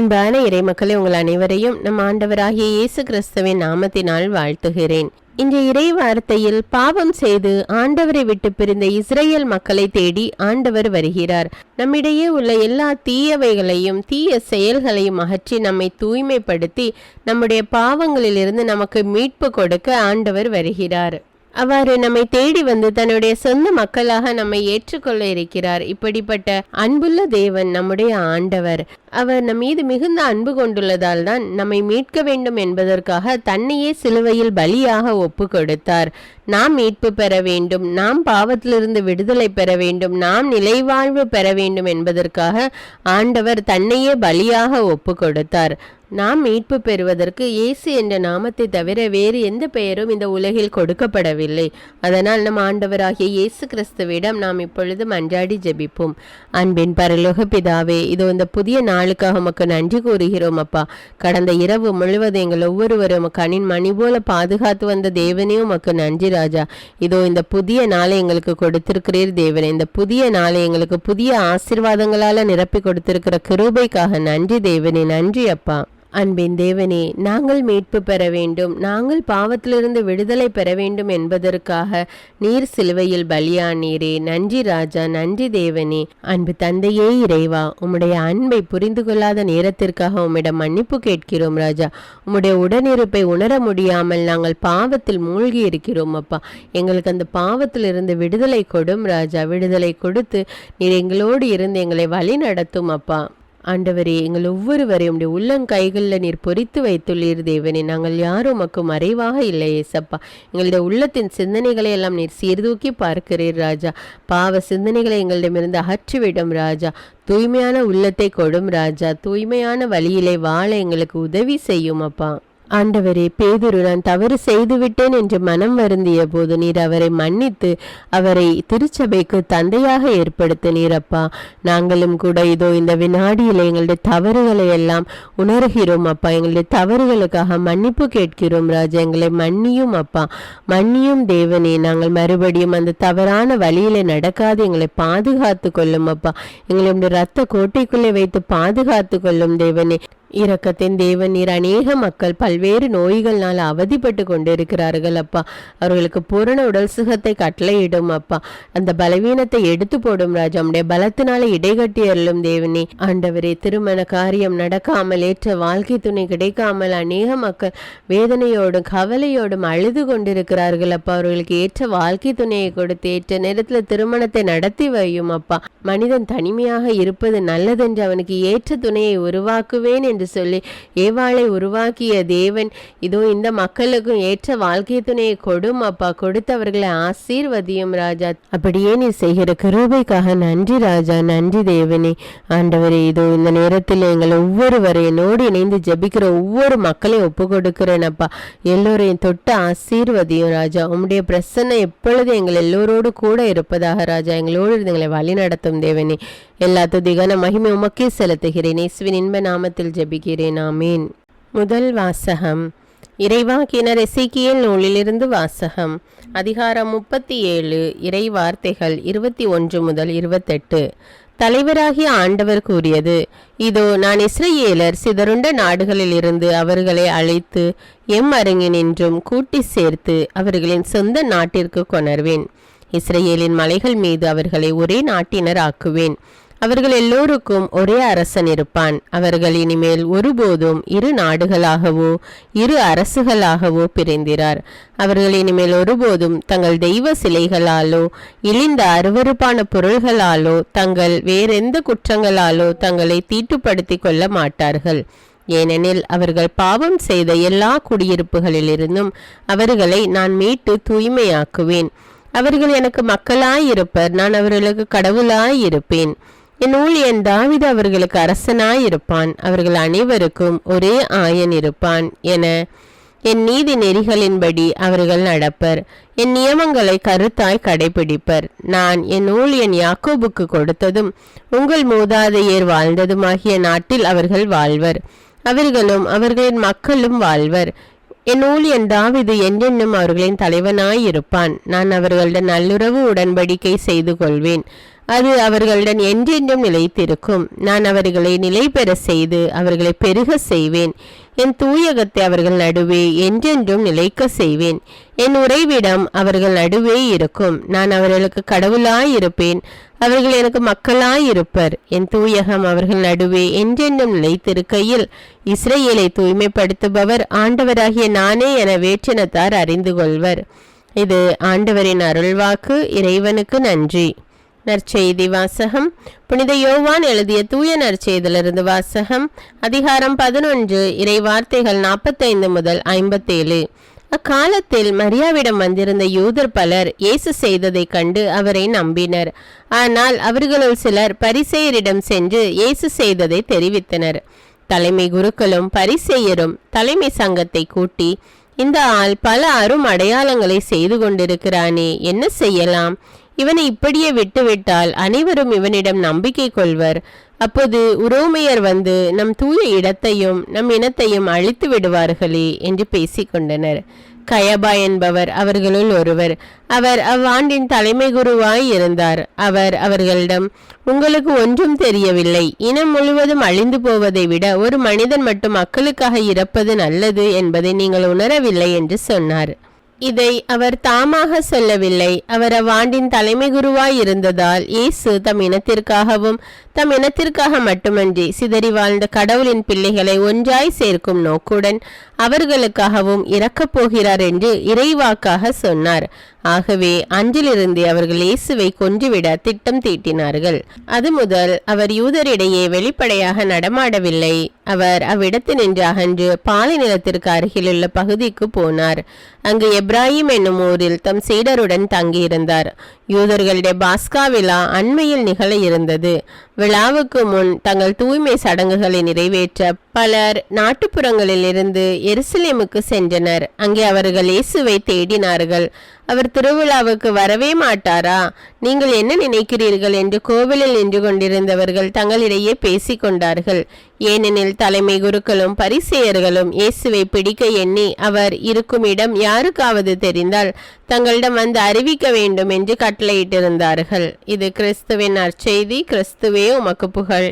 அன்பான இறைமக்களே, உங்கள் அனைவரையும் நம் ஆண்டவராகிய இயேசு கிறிஸ்துவின் நாமத்தினால் வாழ்த்துகிறேன். இன்றைய இறை வார்த்தையில் பாவம் செய்து ஆண்டவரை விட்டு பிரிந்த இஸ்ரேல் மக்களை தேடி ஆண்டவர் வருகிறார். நம்மிடையே உள்ள எல்லா தீயவைகளையும் தீய செயல்களையும் அகற்றி நம்மை தூய்மைப்படுத்தி நம்முடைய பாவங்களிலிருந்து நமக்கு மீட்பு கொடுக்க ஆண்டவர் வருகிறார். அவ்வாறு நம்மை தேடி வந்து தன்னுடைய சொந்த மக்களாக நம்மை ஏற்றுக்கொள்ள இருக்கிறார். இப்படிப்பட்ட அன்புள்ள தேவன் நம்முடைய ஆண்டவர். அவர் நம் மீது மிகுந்த அன்பு கொண்டுள்ளதால் தான் நம்மை மீட்க வேண்டும் என்பதற்காக தன்னையே சிலுவையில் பலியாக ஒப்பு கொடுத்தார். நாம் மீட்பு பெற வேண்டும், நாம் பாவத்திலிருந்து விடுதலை பெற வேண்டும், நாம் நிலைவாழ்வு பெற வேண்டும் என்பதற்காக ஆண்டவர் தன்னையே பலியாக ஒப்பு கொடுத்தார். நாம் மீட்பு பெறுவதற்கு இயேசு என்ற நாமத்தை தவிர வேறு எந்த பெயரும் இந்த உலகில் கொடுக்கப்படவில்லை. அதனால் நம் ஆண்டவராகிய இயேசு கிறிஸ்துவிடம் நாம் இப்பொழுது மன்றாடி ஜெபிப்போம். அன்பின் பரலோக பிதாவே, இதோ இந்த புதிய நாளுக்காக உமக்கு நன்றி கூறுகிறோம் அப்பா. கடந்த இரவு முழுவதும் எங்கள் ஒவ்வொருவரும் கண்ணின் மணி போல பாதுகாத்து வந்த தேவனே உமக்கு நன்றி ராஜா. இதோ இந்த புதிய நாளை எங்களுக்கு கொடுத்திருக்கிறீர் தேவனே. இந்த புதிய நாளை எங்களுக்கு புதிய ஆசீர்வாதங்களால நிரப்பி கொடுத்திருக்கிற கிருபைக்காக நன்றி தேவனே. நன்றி அப்பா. அன்பின் தேவனே, நாங்கள் மீட்பு பெற வேண்டும், நாங்கள் பாவத்திலிருந்து விடுதலை பெற வேண்டும் என்பதற்காக நீர் சிலுவையில் பலியானீரே. நன்றி ராஜா, நன்றி தேவனே. அன்பு தந்தையே இறைவா, உம்முடைய அன்பை புரிந்து கொள்ளாத நேரத்திற்காக உம்மிடம் மன்னிப்பு கேட்கிறோம் ராஜா. உம்முடைய உடனிருப்பை உணர முடியாமல் நாங்கள் பாவத்தில் மூழ்கி இருக்கிறோம் அப்பா. எங்களுக்கு அந்த பாவத்திலிருந்து விடுதலை கொடும் ராஜா. விடுதலை கொடுத்து நீர் எங்களோடு இருந்து எங்களை வழி நடத்தும் அப்பா. ஆண்டவரே, எங்கள் ஒவ்வொருவரையும் உடைய உள்ளங்கைகளில் நீர் பொறித்து வைத்துள்ளீர் தேவனே. நாங்கள் யாரும் உமக்கு மறைவாக இல்லை ஏசப்பா. எங்களுடைய உள்ளத்தின் சிந்தனைகளை எல்லாம் நீர் சீர்தூக்கி பார்க்கிறீர் ராஜா. பாவ சிந்தனைகளை எங்களிடமிருந்து அகற்றிவிடும் ராஜா. தூய்மையான உள்ளத்தை கொடும் ராஜா. தூய்மையான வழியிலே வாழ எங்களுக்கு உதவி செய்யும் அப்பா. ஆண்டவரே, பேதுரு நான் தவறு செய்துவிட்டேன் என்று மனம் வருந்திய போது நீர் அவரை மன்னித்து அவரை திருச்சபைக்கு தந்தையாக ஏற்படுத்தினீர் அப்பா. நாங்களும் கூட இதோ இந்த வினாடியில் எங்களுடைய தவறுகளை எல்லாம் உணர்கிறோம் அப்பா. எங்களுடைய தவறுகளுக்காக மன்னிப்பு கேட்கிறோம் ராஜா. எங்களை மன்னியும் அப்பா, மன்னியும் தேவனே. நாங்கள் மறுபடியும் அந்த தவறான வழியில நடக்காது எங்களை பாதுகாத்து கொள்ளும் அப்பா. எங்களுடைய இரத்த கோட்டைக்குள்ளே வைத்து பாதுகாத்து கொள்ளும் தேவனே. இரக்கத்தின் தேவன் நீர். அநேக மக்கள் பல்வேறு நோய்கள்னால் அவதிப்பட்டு கொண்டிருக்கிறார்கள் அப்பா. அவர்களுக்கு பூரண உடல் சுகத்தை கட்டளையிடும் அப்பா. அந்த பலவீனத்தை எடுத்து போடும் ராஜா. நம்முடைய பலத்தினால இடைகட்டி அருளும் தேவனே. ஆண்டவரே, திருமண காரியம் நடக்காமல் ஏற்ற வாழ்க்கை துணை கிடைக்காமல் அநேக மக்கள் வேதனையோடும் கவலையோடும் அழுது கொண்டிருக்கிறார்கள் அப்பா. அவர்களுக்கு ஏற்ற வாழ்க்கை துணையை கொடுத்து ஏற்ற நேரத்தில் திருமணத்தை நடத்தி வையும் அப்பா. மனிதன் தனிமையாக இருப்பது நல்லதென்று அவனுக்கு ஏற்ற துணையை உருவாக்குவேன் என்று சொல்லி ஏவாளை உருவாக்கிய தேவன் இதோ இந்த மக்களுக்கும் ஏற்ற வாழ்க்கை துணையை கொடும் அப்பா. கொடுத்து அவர்களை ஆசீர்வதியும் ராஜா. அப்படியே நீ செய்கிற கிருபைக்காக நன்றி ராஜா. நன்றி தேவனே. ஆண்டவரே, இதோ இந்த நேரத்தில் எங்கள் ஒவ்வொருவரை என்னோடு இணைந்து ஜெபிக்கிற ஒவ்வொரு மக்களையும் ஒப்பு கொடுக்கிறேன் அப்பா. எல்லோரையும் தொட்டு ஆசீர்வதியும் ராஜா. உம்முடைய பிரசன்னம் எப்பொழுது எங்கள் எல்லோரோடு கூட இருப்பதாக ராஜா. எங்களோடு இருந்து எங்களை வழி நடத்தும் தேவனே. எல்லா துதிகான மகிமை உமக்கே செலுத்துகிறேன். இயேசுவின் இன்ப நாமத்தில் ஜெபிக்கிறேன். ஆமீன். முதல் வாசகம். இறைவாக்கினர் எசேக்கியேல் நூலிலிருந்து வாசகம். அதிகாரம் 37. இறை வார்த்தைகள் 21 முதல் 28. தலைவராகிய ஆண்டவர் கூறியது, இதோ நான் இஸ்ரவேலர் சிதறுண்ட நாடுகளில் இருந்து அவர்களை அழைத்து எம் அருங்கினின்றும் கூட்டி சேர்த்து அவர்களின் சொந்த நாட்டிற்கு கொணர்வேன். இஸ்ரவேலின் மலைகள் மீது அவர்களை ஒரே நாட்டினர் ஆக்குவேன். அவர்கள் எல்லோருக்கும் ஒரே அரசன் இருப்பான். அவர்கள் இனிமேல் ஒருபோதும் இரு நாடுகளாகவோ இரு அரசுகளாகவோ பிரிந்திரார். அவர்கள் இனிமேல் ஒருபோதும் தங்கள் தெய்வ சிலைகளாலோ இழிந்த அருவருப்பான பொருள்களாலோ தங்கள் வேறெந்த குற்றங்களாலோ தங்களை தீட்டுப்படுத்தி கொள்ள மாட்டார்கள். ஏனெனில் அவர்கள் பாவம் செய்த எல்லா குடியிருப்புகளிலிருந்தும் அவர்களை நான் மீட்டு தூய்மையாக்குவேன். அவர்கள் எனக்கு மக்களாயிருப்பர், நான் அவர்களுக்கு கடவுளாயிருப்பேன். என் ஊழியன் தாவீது அவர்களுக்கு அரசனாயிருப்பான். அவர்கள் அனைவருக்கும் ஒரே ஆயன் இருப்பான் என என் நீதி நெறிகளின்படி அவர்கள் நடப்பர். என் நியமங்களை கருத்தாய் கடைபிடிப்பர். நான் என் ஊழியன் யாக்கோபுக்கு கொடுத்ததும் உங்கள் மூதாதையர் வாழ்ந்ததுமாகிய நாட்டில் அவர்கள் வாழ்வர். அவர்களும் அவர்களின் மக்களும் வாழ்வர். என் ஊழியன் தாவீது என்றென்னும் அவர்களின் தலைவனாயிருப்பான். நான் அவர்களுடன் நல்லுறவு உடன்படிக்கை செய்து கொள்வேன். அது அவர்களுடன் என்றென்றும் நிலைத்திருக்கும். நான் அவர்களை நிலை பெற செய்து அவர்களை பெருக செய்வேன். என் தூயகத்தை அவர்கள் நடுவே என்றென்றும் நிலைக்க செய்வேன். என் உறைவிடம் அவர்கள் நடுவே இருக்கும். நான் அவர்களுக்கு கடவுளாயிருப்பேன், அவர்கள் எனக்கு மக்களாயிருப்பர். என் தூயகம் அவர்கள் நடுவே என்றென்றும் நிலைத்திருக்கையில் இஸ்ரவேலை தூய்மைப்படுத்துபவர் ஆண்டவராகிய நானே என வேற்றினத்தார் அறிந்து கொள்வர். இது ஆண்டவரின் அருள்வாக்கு. இறைவனுக்கு நன்றி. நற்செய்தி வாசகம். புனித யோவான் எழுதிய தூய நற்செய்தியிலிருந்து வாசகம். அதிகாரம் 11, இறை வார்த்தைகள் 45 முதல் 57. அக்காலத்தில் மரியாவிடம் வந்திருந்த யூதர் பலர் இயேசு செய்ததை கண்டு அவரை நம்பினர். ஆனால் அவர்களுள் சிலர் பரிசேயரிடம் சென்று இயேசு செய்ததை தெரிவித்தனர். தலைமை குருக்களும் பரிசேயரும் தலைமை சங்கத்தை கூட்டி, இந்த ஆள் பல அரும் அடையாளங்களை செய்து கொண்டிருக்கிறானே, என்ன செய்யலாம்? இவனை இப்படியே விட்டுவிட்டால் அனைவரும் இவனிடம் நம்பிக்கை கொள்வர். அப்போது உரோமையர் வந்து நம் தூய இடத்தையும் நம் இனத்தையும் அழித்து விடுவார்களே என்று பேசிக்கொண்டனர். கயபா என்பவர் அவர்களுள் ஒருவர். அவர் அவ்வாண்டின் தலைமை குருவாய் இருந்தார். அவர் அவர்களிடம், உங்களுக்கு ஒன்றும் தெரியவில்லை. இனம் முழுவதும் அழிந்து போவதை விட ஒரு மனிதன் மட்டும் மக்களுக்காக இறப்பது நல்லது என்பதை நீங்கள் உணரவில்லை என்று சொன்னார். இதை அவர் தாமாக சொல்லவில்லை. அவர் அவ்வாண்டின் தலைமை குருவாய் இருந்ததால் இயேசு தம் இனத்திற்காகவும் தம் இனத்திற்காக மட்டுமன்றி சிதறி வாழ்ந்த கடவுளின் பிள்ளைகளை ஒன்றாய் சேர்க்கும் நோக்குடன் அவர்களுக்காகவும் இறக்கப் போகிறார் என்று இறைவாக்காக சொன்னார். ஆகவே அன்றிலிருந்து அவர்கள் இயேசுவை கொன்றுவிட திட்டம் தீட்டினார்கள். அது முதல் அவர் யூதரிடையே வெளிப்படையாக நடமாடவில்லை. அவர் அவ்விடத்து நின்று அகன்று பாலை நிலத்திற்கு அருகிலுள்ள பகுதிக்கு போனார். அங்கு எப்ராஹிம் என்னும் ஊரில் தம் சீடருடன் தங்கியிருந்தார். யூதர்களுடைய பாஸ்கா விழா அண்மையில் நிகழ இருந்தது. விழாவுக்கு முன் தங்கள் தூய்மை சடங்குகளை நிறைவேற்ற பலர் நாட்டுப்புறங்களில் இருந்து எருசலேமுக்கு சென்றனர். அங்கே அவர்கள் இயேசுவை தேடினார்கள். அவர் திருவிழாவுக்கு வரவே மாட்டாரா? நீங்கள் என்ன நினைக்கிறீர்கள் என்று கோவிலில் நின்று கொண்டிருந்தவர்கள் தங்களிடையே பேசிக்கொண்டார்கள். ஏனெனில் தலைமை குருக்களும் பரிசேயர்களும் இயேசுவை பிடிக்க எண்ணி அவர் இருக்கும் இடம் யாருக்காவது தெரிந்தால் தங்களிடம் வந்து அறிவிக்க வேண்டும் என்று கட்டளையிட்டிருந்தார்கள். இது கிறிஸ்துவின் நற்செய்தி. கிறிஸ்துவே உமக்கு புகழ்.